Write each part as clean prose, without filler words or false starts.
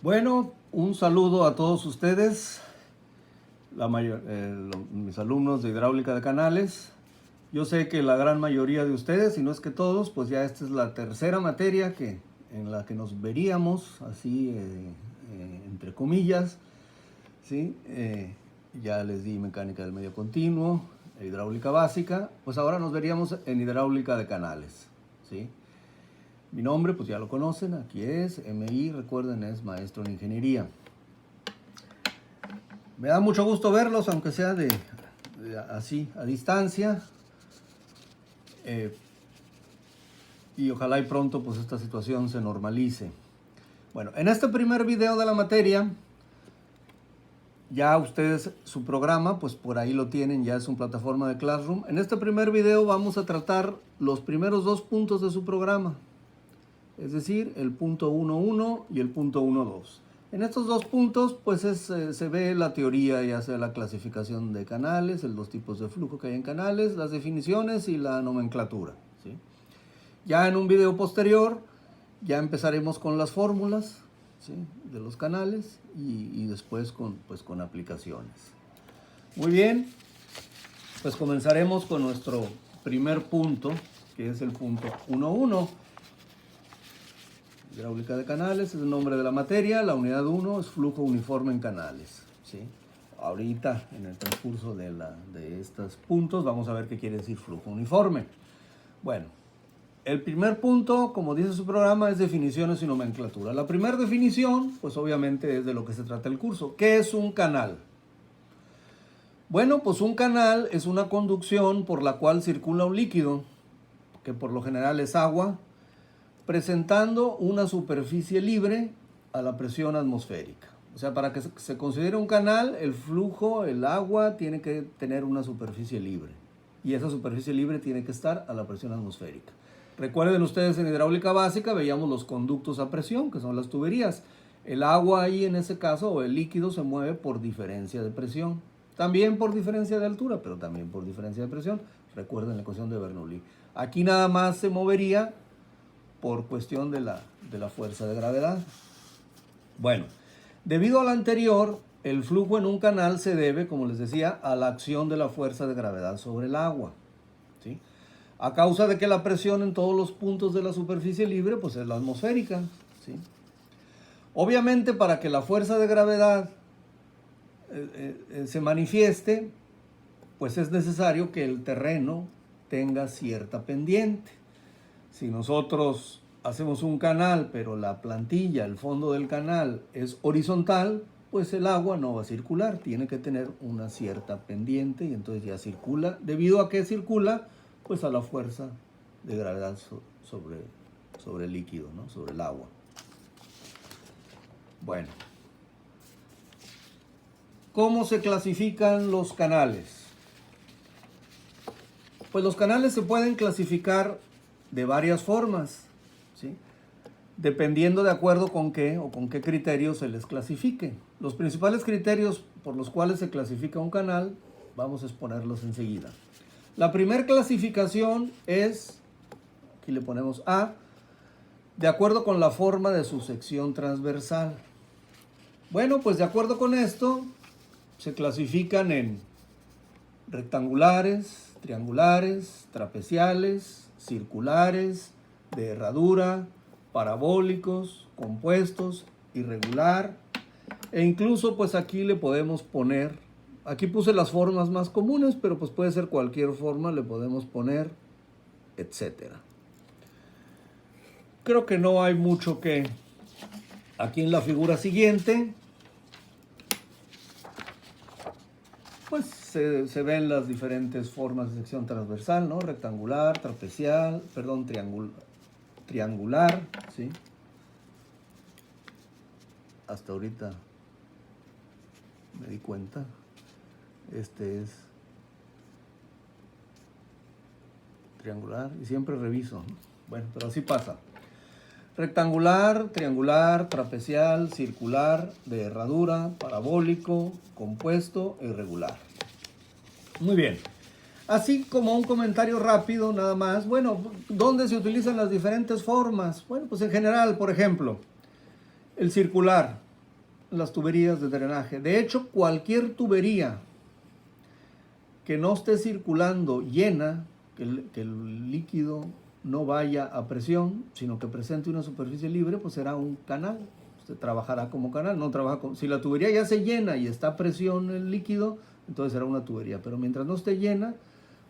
Bueno, un saludo a todos ustedes, mis alumnos de hidráulica de canales. Yo sé que la gran mayoría de ustedes, si no es que todos, pues ya esta es la tercera materia en la que nos veríamos, así entre comillas, ¿sí? Ya les di mecánica del medio continuo, hidráulica básica, pues ahora nos veríamos en hidráulica de canales, ¿sí? Mi nombre, pues ya lo conocen, aquí es MI, recuerden, es maestro en ingeniería. Me da mucho gusto verlos, aunque sea así, a distancia. Y ojalá y pronto pues esta situación se normalice. Bueno, en este primer video de la materia, ya ustedes su programa, pues por ahí lo tienen, ya es una plataforma de Classroom. En este primer video vamos a tratar los primeros dos puntos de su programa. Es decir, el punto 1.1 y el punto 1.2. En estos dos puntos, pues se ve la teoría, ya sea la clasificación de canales, los tipos de flujo que hay en canales, las definiciones y la nomenclatura, ¿sí? Ya en un video posterior, ya empezaremos con las fórmulas, ¿sí?, de los canales y después con aplicaciones. Muy bien, pues comenzaremos con nuestro primer punto, que es el punto 1.1. Hidráulica de canales es el nombre de la materia, la unidad 1 es flujo uniforme en canales, ¿sí? Ahorita, en el transcurso de estos puntos, vamos a ver qué quiere decir flujo uniforme. Bueno, el primer punto, como dice su programa, es definiciones y nomenclatura. La primera definición, pues obviamente es de lo que se trata el curso. ¿Qué es un canal? Bueno, pues un canal es una conducción por la cual circula un líquido, que por lo general es agua, presentando una superficie libre a la presión atmosférica. O sea, para que se considere un canal, el flujo, el agua, tiene que tener una superficie libre. Y esa superficie libre tiene que estar a la presión atmosférica. Recuerden ustedes, en hidráulica básica veíamos los conductos a presión, que son las tuberías. El agua ahí, en ese caso, o el líquido, se mueve por diferencia de presión. También por diferencia de altura, pero también por diferencia de presión. Recuerden la ecuación de Bernoulli. Aquí nada más se movería por cuestión de la fuerza de gravedad. Bueno, debido a lo anterior, el flujo en un canal se debe, como les decía, a la acción de la fuerza de gravedad sobre el agua, ¿sí? A causa de que la presión en todos los puntos de la superficie libre, pues es la atmosférica, ¿sí? Obviamente, para que la fuerza de gravedad se manifieste, pues es necesario que el terreno tenga cierta pendiente. Si nosotros hacemos un canal, pero la plantilla, el fondo del canal es horizontal, pues el agua no va a circular, tiene que tener una cierta pendiente y entonces ya circula. ¿Debido a qué circula? Pues a la fuerza de gravedad sobre el líquido, ¿no?, sobre el agua. Bueno, ¿cómo se clasifican los canales? Pues los canales se pueden clasificar de varias formas, ¿sí?, dependiendo de acuerdo con qué criterios se les clasifique. Los principales criterios por los cuales se clasifica un canal, vamos a exponerlos enseguida. La primera clasificación es, aquí le ponemos A, de acuerdo con la forma de su sección transversal. Bueno, pues de acuerdo con esto, se clasifican en rectangulares, triangulares, trapeciales, circulares, de herradura, parabólicos, compuestos, irregular, e incluso pues aquí le podemos poner, aquí puse las formas más comunes, pero pues puede ser cualquier forma, le podemos poner, etcétera. Creo que no hay mucho que, aquí en la figura siguiente, pues se ven las diferentes formas de sección transversal, ¿no? Rectangular, trapecial, perdón, triangular, ¿sí? Hasta ahorita me di cuenta. Este es triangular y siempre reviso, ¿no? Bueno, pero así pasa. Rectangular, triangular, trapecial, circular, de herradura, parabólico, compuesto e irregular. Muy bien. Así como un comentario rápido nada más. Bueno, ¿dónde se utilizan las diferentes formas? Bueno, pues en general, por ejemplo, el circular. las tuberías de drenaje. De hecho, cualquier tubería que no esté circulando llena, que el líquido no vaya a presión, sino que presente una superficie libre, pues será un canal. Usted trabajará como canal, no trabaja como... Si la tubería ya se llena y está a presión el líquido, entonces será una tubería. Pero mientras no esté llena,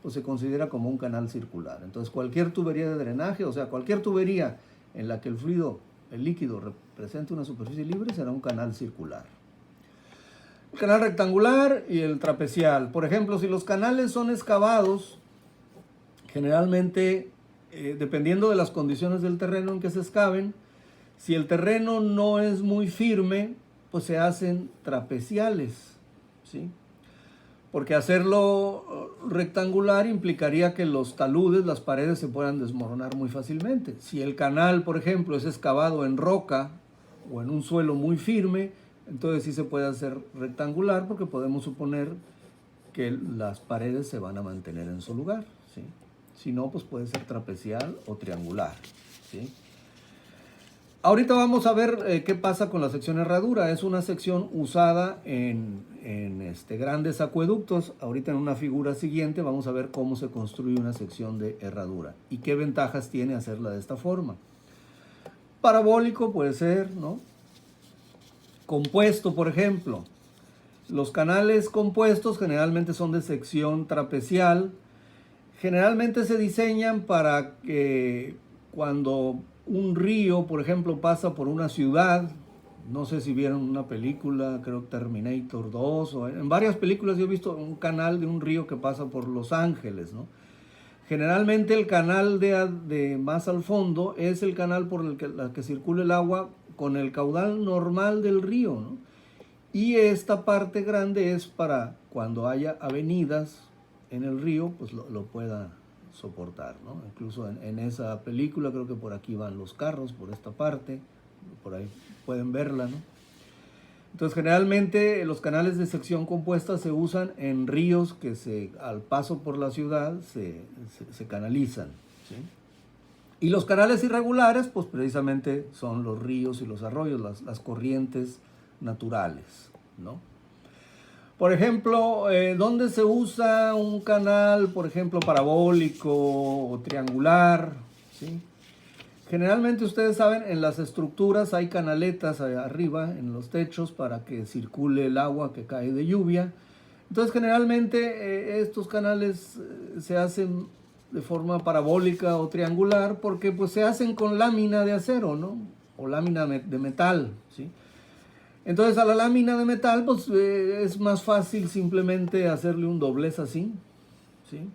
pues se considera como un canal circular. Entonces cualquier tubería de drenaje, o sea, cualquier tubería en la que el fluido, el líquido represente una superficie libre, será un canal circular. El canal rectangular y el trapecial. Por ejemplo, si los canales son excavados, generalmente, dependiendo de las condiciones del terreno en que se excaven, si el terreno no es muy firme, pues se hacen trapeciales, ¿sí? Porque hacerlo rectangular implicaría que los taludes, las paredes, se puedan desmoronar muy fácilmente. Si el canal, por ejemplo, es excavado en roca o en un suelo muy firme, entonces sí se puede hacer rectangular, porque podemos suponer que las paredes se van a mantener en su lugar, ¿sí? Si no, pues puede ser trapecial o triangular, ¿sí? Ahorita vamos a ver qué pasa con la sección herradura. Es una sección usada en grandes acueductos. Ahorita en una figura siguiente vamos a ver cómo se construye una sección de herradura y qué ventajas tiene hacerla de esta forma. Parabólico puede ser, ¿no? Compuesto, por ejemplo. Los canales compuestos generalmente son de sección trapecial. Generalmente se diseñan para que cuando un río, por ejemplo, pasa por una ciudad, no sé si vieron una película, creo Terminator 2, o en varias películas yo he visto un canal de un río que pasa por Los Ángeles, ¿no? Generalmente el canal de más al fondo es el canal por el que circula el agua con el caudal normal del río, ¿no? Y esta parte grande es para cuando haya avenidas en el río, pues lo pueda soportar, ¿no? Incluso en esa película creo que por aquí van los carros, por esta parte, por ahí pueden verla, ¿no? Entonces generalmente los canales de sección compuesta se usan en ríos que al paso por la ciudad se canalizan, ¿sí? Y los canales irregulares, pues precisamente son los ríos y los arroyos, las corrientes naturales, ¿no? Por ejemplo, ¿dónde se usa un canal, por ejemplo, parabólico o triangular? ¿Sí? Generalmente ustedes saben, en las estructuras hay canaletas arriba, en los techos, para que circule el agua que cae de lluvia. Entonces, generalmente estos canales se hacen de forma parabólica o triangular porque pues se hacen con lámina de acero, ¿no? O lámina de metal, ¿sí? Entonces a la lámina de metal pues es más fácil simplemente hacerle un doblez así, ¿sí?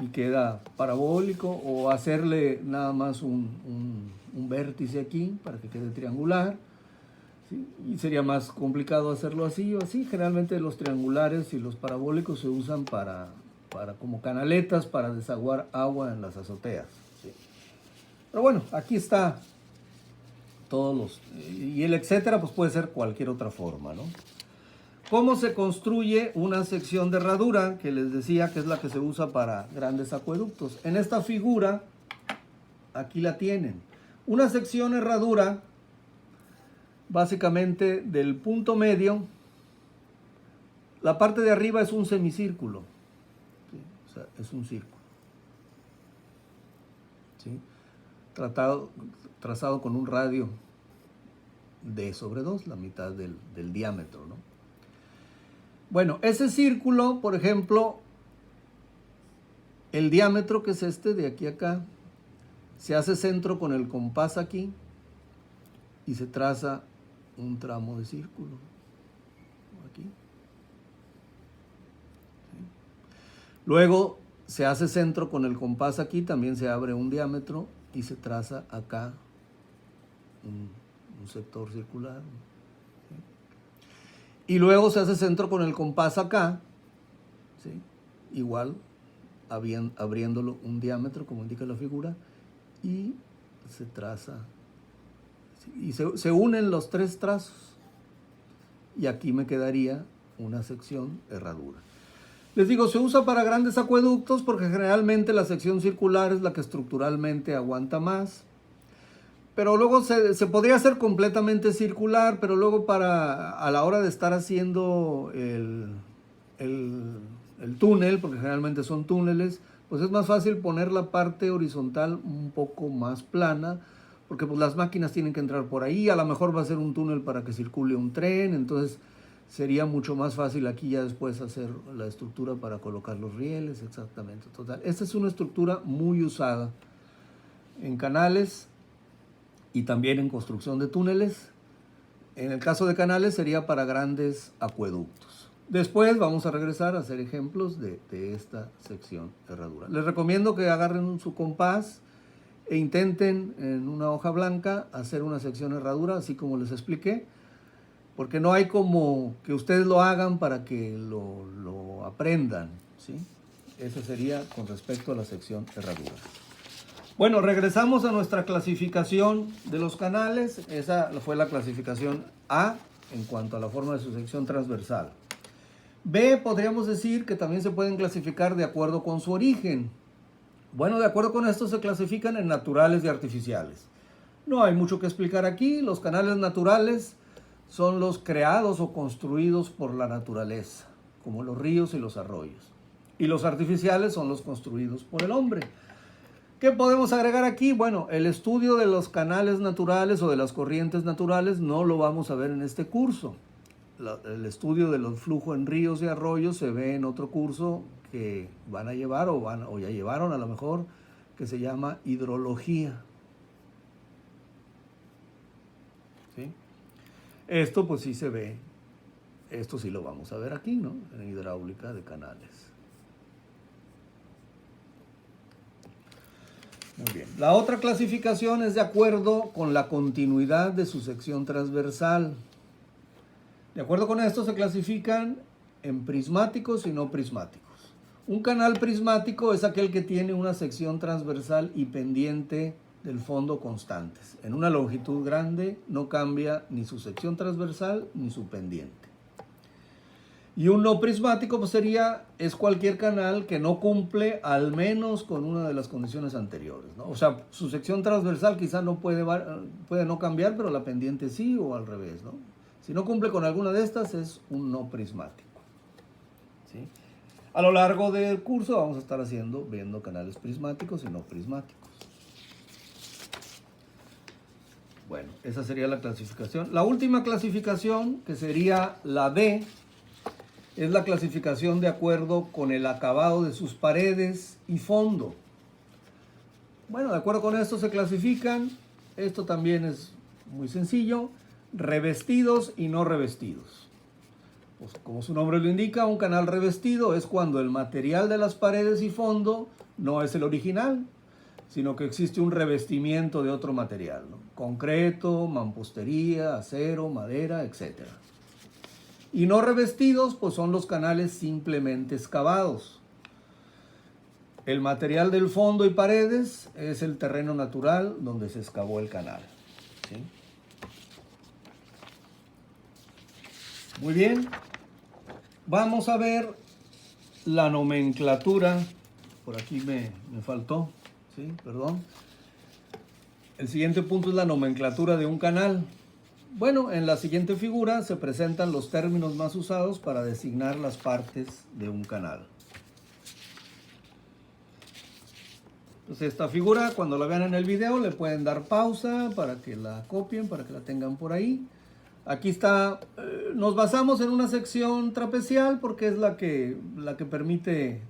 Y queda parabólico, o hacerle nada más un vértice aquí para que quede triangular, ¿sí? Y sería más complicado hacerlo así o así. Generalmente los triangulares y los parabólicos se usan para como canaletas para desaguar agua en las azoteas, ¿sí? Pero bueno, aquí está todos los... Y el etcétera pues puede ser cualquier otra forma, ¿no? ¿Cómo se construye una sección de herradura? Que les decía que es la que se usa para grandes acueductos. En esta figura, aquí la tienen. Una sección herradura, básicamente del punto medio, la parte de arriba es un semicírculo, ¿sí? O sea, es un círculo, ¿sí? Trazado con un radio d sobre 2, la mitad del diámetro, ¿no? Bueno, ese círculo, por ejemplo, el diámetro, que es este de aquí a acá, se hace centro con el compás aquí y se traza un tramo de círculo aquí, ¿sí? Luego se hace centro con el compás aquí, también se abre un diámetro y se traza acá un sector circular, ¿sí? Y luego se hace centro con el compás acá, ¿sí? Igual abriéndolo un diámetro como indica la figura, y se traza, ¿sí? Y se unen los tres trazos y aquí me quedaría una sección herradura. Les digo, se usa para grandes acueductos porque generalmente la sección circular es la que estructuralmente aguanta más. pero luego se podría hacer completamente circular, pero luego a la hora de estar haciendo el túnel, porque generalmente son túneles, pues es más fácil poner la parte horizontal un poco más plana, porque pues las máquinas tienen que entrar por ahí, a lo mejor va a ser un túnel para que circule un tren, entonces sería mucho más fácil aquí ya después hacer la estructura para colocar los rieles, exactamente. Total, esta es una estructura muy usada en canales y también en construcción de túneles. En el caso de canales sería para grandes acueductos. Después vamos a regresar a hacer ejemplos de esta sección herradura. Les recomiendo que agarren su compás e intenten en una hoja blanca hacer una sección herradura, así como les expliqué, porque no hay como que ustedes lo hagan para que lo aprendan, ¿sí? Eso sería con respecto a la sección herradura. Bueno, regresamos a nuestra clasificación de los canales. Esa fue la clasificación A en cuanto a la forma de su sección transversal. B, podríamos decir que también se pueden clasificar de acuerdo con su origen. Bueno, de acuerdo con esto se clasifican en naturales y artificiales. No hay mucho que explicar aquí. Los canales naturales son los creados o construidos por la naturaleza, como los ríos y los arroyos. Y los artificiales son los construidos por el hombre. ¿Qué podemos agregar aquí? Bueno, el estudio de los canales naturales o de las corrientes naturales no lo vamos a ver en este curso. El estudio de los flujos en ríos y arroyos se ve en otro curso que van a llevar o ya llevaron a lo mejor, que se llama hidrología. ¿Sí? Esto pues sí se ve, esto sí lo vamos a ver aquí, ¿no? En hidráulica de canales. Muy bien. La otra clasificación es de acuerdo con la continuidad de su sección transversal. De acuerdo con esto se clasifican en prismáticos y no prismáticos. Un canal prismático es aquel que tiene una sección transversal y pendiente del fondo constantes. En una longitud grande no cambia ni su sección transversal ni su pendiente. Y un no prismático pues es cualquier canal que no cumple al menos con una de las condiciones anteriores, ¿no? O sea, su sección transversal quizá no puede no cambiar, pero la pendiente sí, o al revés, ¿no? Si no cumple con alguna de estas es un no prismático, ¿sí? A lo largo del curso vamos a estar viendo canales prismáticos y no prismáticos. Bueno, esa sería la clasificación. La última clasificación, que sería la D, es la clasificación de acuerdo con el acabado de sus paredes y fondo. Bueno, de acuerdo con esto se clasifican, esto también es muy sencillo, revestidos y no revestidos. Pues, como su nombre lo indica, un canal revestido es cuando el material de las paredes y fondo no es el original, sino que existe un revestimiento de otro material, ¿no? Concreto, mampostería, acero, madera, etc. Y no revestidos, pues son los canales simplemente excavados. El material del fondo y paredes es el terreno natural donde se excavó el canal, ¿sí? Muy bien. Vamos a ver la nomenclatura. Por aquí me faltó, ¿sí? Perdón. El siguiente punto es la nomenclatura de un canal. Bueno, en la siguiente figura se presentan los términos más usados para designar las partes de un canal. Entonces esta figura, cuando la vean en el video, le pueden dar pausa para que la copien, para que la tengan por ahí. Aquí está, nos basamos en una sección trapecial porque es la que permite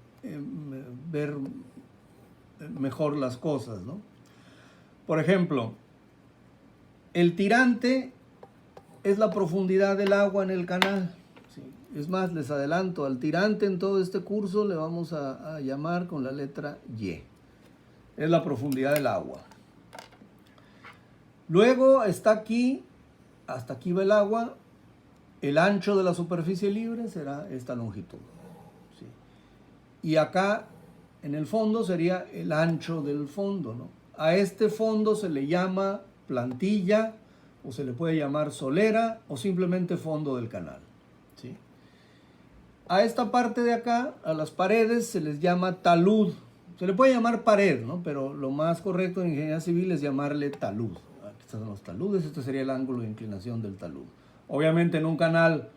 ver mejor las cosas, ¿no? Por ejemplo, el tirante es la profundidad del agua en el canal. ¿Sí? Es más, les adelanto, al tirante en todo este curso le vamos a llamar con la letra Y. Es la profundidad del agua. Luego está aquí, hasta aquí va el agua, el ancho de la superficie libre será esta longitud. ¿Sí? Y acá en el fondo sería el ancho del fondo, ¿no? A este fondo se le llama plantilla, o se le puede llamar solera, o simplemente fondo del canal, ¿sí? A esta parte de acá, a las paredes, se les llama talud. Se le puede llamar pared, ¿no? Pero lo más correcto en ingeniería civil es llamarle talud. Estos son los taludes, este sería el ángulo de inclinación del talud. Obviamente en un canal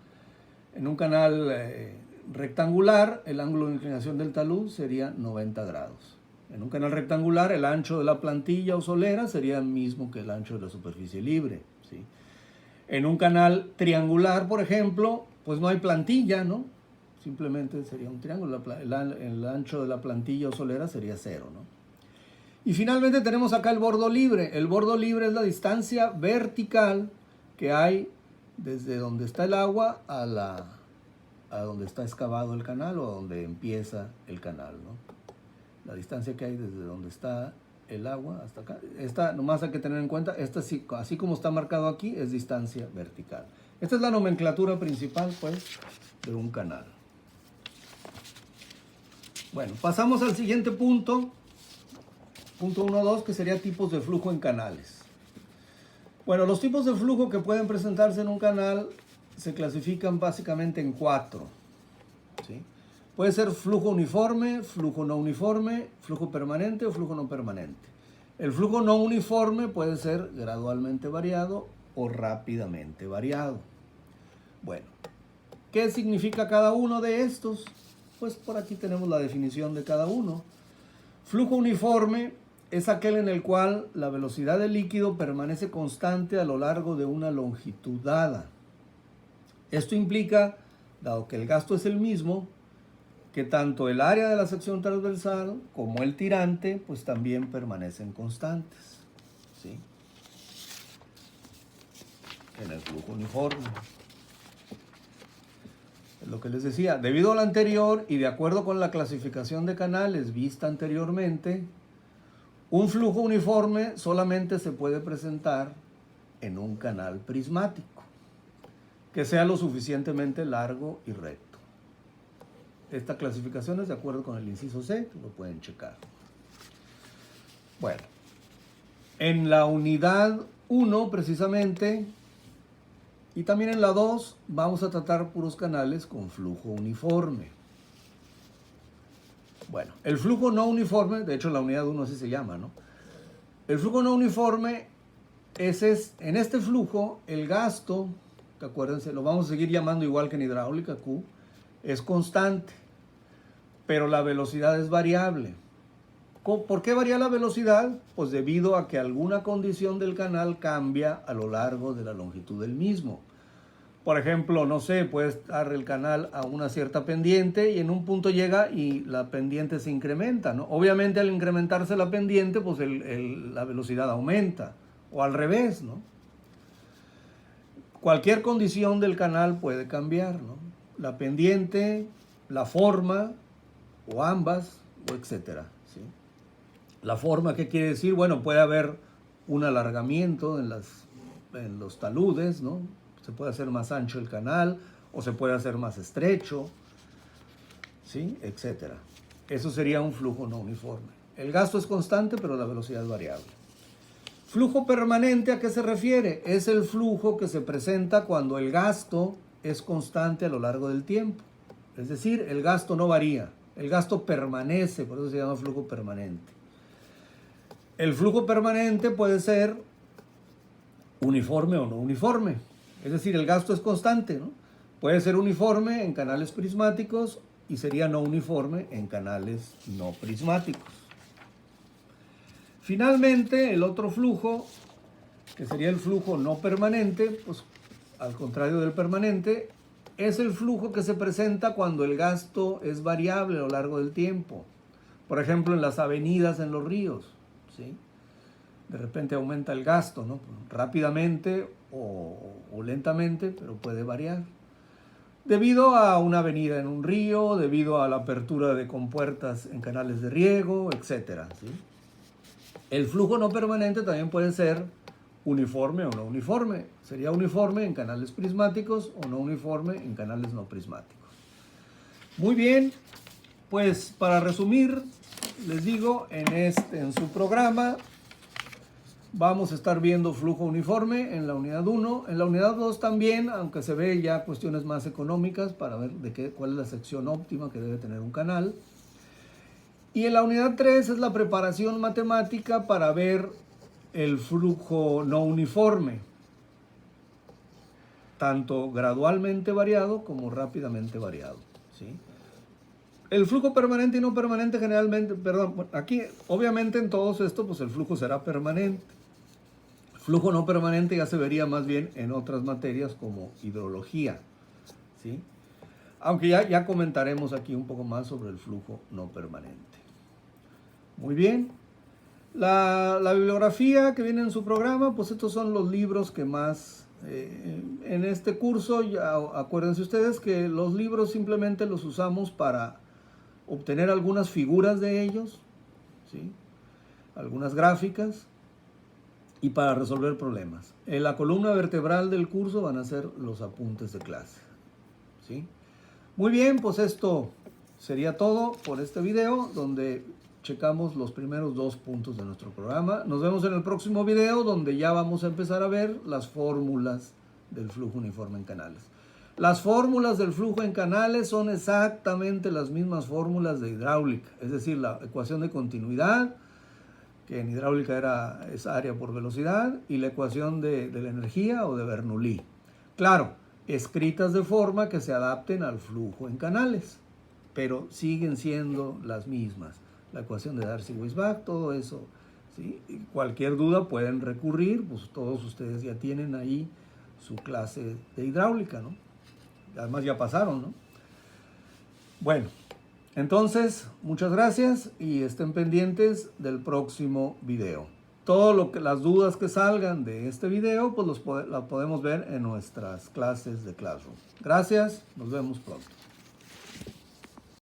rectangular, el ángulo de inclinación del talud sería 90 grados. En un canal rectangular, el ancho de la plantilla o solera sería el mismo que el ancho de la superficie libre, ¿sí? En un canal triangular, por ejemplo, pues no hay plantilla, ¿no? Simplemente sería un triángulo. El ancho de la plantilla o solera sería 0, ¿no? Y finalmente tenemos acá el bordo libre. El bordo libre es la distancia vertical que hay desde donde está el agua a donde está excavado el canal o a donde empieza el canal, ¿no? La distancia que hay desde donde está el agua hasta acá. Esta, nomás hay que tener en cuenta, esta así como está marcado aquí, es distancia vertical. Esta es la nomenclatura principal, pues, de un canal. Bueno, pasamos al siguiente punto. Punto 1.2, que sería tipos de flujo en canales. Bueno, los tipos de flujo que pueden presentarse en un canal se clasifican básicamente en 4. ¿Sí? Puede ser flujo uniforme, flujo no uniforme, flujo permanente o flujo no permanente. El flujo no uniforme puede ser gradualmente variado o rápidamente variado. Bueno, ¿qué significa cada uno de estos? Pues por aquí tenemos la definición de cada uno. Flujo uniforme es aquel en el cual la velocidad del líquido permanece constante a lo largo de una longitud dada. Esto implica, dado que el gasto es el mismo, que tanto el área de la sección transversal como el tirante pues también permanecen constantes, ¿sí? En el flujo uniforme. Es lo que les decía, debido a lo anterior y de acuerdo con la clasificación de canales vista anteriormente, un flujo uniforme solamente se puede presentar en un canal prismático, que sea lo suficientemente largo y recto. Esta clasificación es de acuerdo con el inciso C, lo pueden checar. Bueno, en la unidad 1 precisamente, y también en la 2, vamos a tratar puros canales con flujo uniforme. Bueno, el flujo no uniforme, de hecho la unidad 1 así se llama, ¿no? El flujo no uniforme en este flujo, el gasto, acuérdense, lo vamos a seguir llamando igual que en hidráulica, Q, es constante, pero la velocidad es variable. ¿Por qué varía la velocidad? Pues debido a que alguna condición del canal cambia a lo largo de la longitud del mismo. Por ejemplo, no sé, puede estar el canal a una cierta pendiente y en un punto llega y la pendiente se incrementa, ¿no? Obviamente al incrementarse la pendiente, pues la velocidad aumenta, o al revés, ¿no? Cualquier condición del canal puede cambiar, ¿no? La pendiente, la forma, o ambas, o etcétera, ¿sí? La forma, ¿qué quiere decir? Bueno, puede haber un alargamiento en los taludes, ¿no? Se puede hacer más ancho el canal o se puede hacer más estrecho, ¿sí? Etcétera. Eso sería un flujo no uniforme. El gasto es constante, pero la velocidad es variable. Flujo permanente, ¿a qué se refiere? Es el flujo que se presenta cuando el gasto es constante a lo largo del tiempo. Es decir, el gasto no varía, el gasto permanece, por eso se llama flujo permanente. El flujo permanente puede ser uniforme o no uniforme. Es decir, el gasto es constante, ¿no? Puede ser uniforme en canales prismáticos y sería no uniforme en canales no prismáticos. Finalmente, el otro flujo, que sería el flujo no permanente, pues al contrario del permanente, es el flujo que se presenta cuando el gasto es variable a lo largo del tiempo. Por ejemplo, en las avenidas, en los ríos, ¿sí? De repente aumenta el gasto, ¿no? Rápidamente o lentamente, pero puede variar. Debido a una avenida en un río, debido a la apertura de compuertas en canales de riego, etc., ¿sí? El flujo no permanente también puede ser uniforme o no uniforme. Sería uniforme en canales prismáticos o no uniforme en canales no prismáticos. Muy bien, pues para resumir, les digo, en su programa vamos a estar viendo flujo uniforme en la unidad 1. En la unidad 2 también, aunque se ve ya cuestiones más económicas para ver cuál es la sección óptima que debe tener un canal. Y en la unidad 3 es la preparación matemática para ver el flujo no uniforme, tanto gradualmente variado como rápidamente variado, ¿sí? El flujo permanente y no permanente generalmente, perdón, aquí obviamente en todos esto pues el flujo será permanente. El flujo no permanente ya se vería más bien en otras materias como hidrología, ¿sí? Aunque ya comentaremos aquí un poco más sobre el flujo no permanente. Muy bien. La bibliografía que viene en su programa, pues estos son los libros que más... en este curso, ya acuérdense ustedes que los libros simplemente los usamos para obtener algunas figuras de ellos, ¿sí? Algunas gráficas y para resolver problemas. En la columna vertebral del curso van a ser los apuntes de clase, ¿sí? Muy bien, pues esto sería todo por este video donde checamos los primeros 2 puntos de nuestro programa. Nos vemos en el próximo video donde ya vamos a empezar a ver las fórmulas del flujo uniforme en canales. Las fórmulas del flujo en canales son exactamente las mismas fórmulas de hidráulica, es decir, la ecuación de continuidad, que en hidráulica es área por velocidad, y la ecuación de la energía o de Bernoulli. Claro, escritas de forma que se adapten al flujo en canales, pero siguen siendo las mismas. La ecuación de Darcy-Weisbach, todo eso, ¿sí? Cualquier duda pueden recurrir, pues todos ustedes ya tienen ahí su clase de hidráulica, ¿no? Además ya pasaron, ¿no? Bueno, entonces, muchas gracias y estén pendientes del próximo video. Las dudas que salgan de este video, pues las podemos ver en nuestras clases de Classroom. Gracias, nos vemos pronto.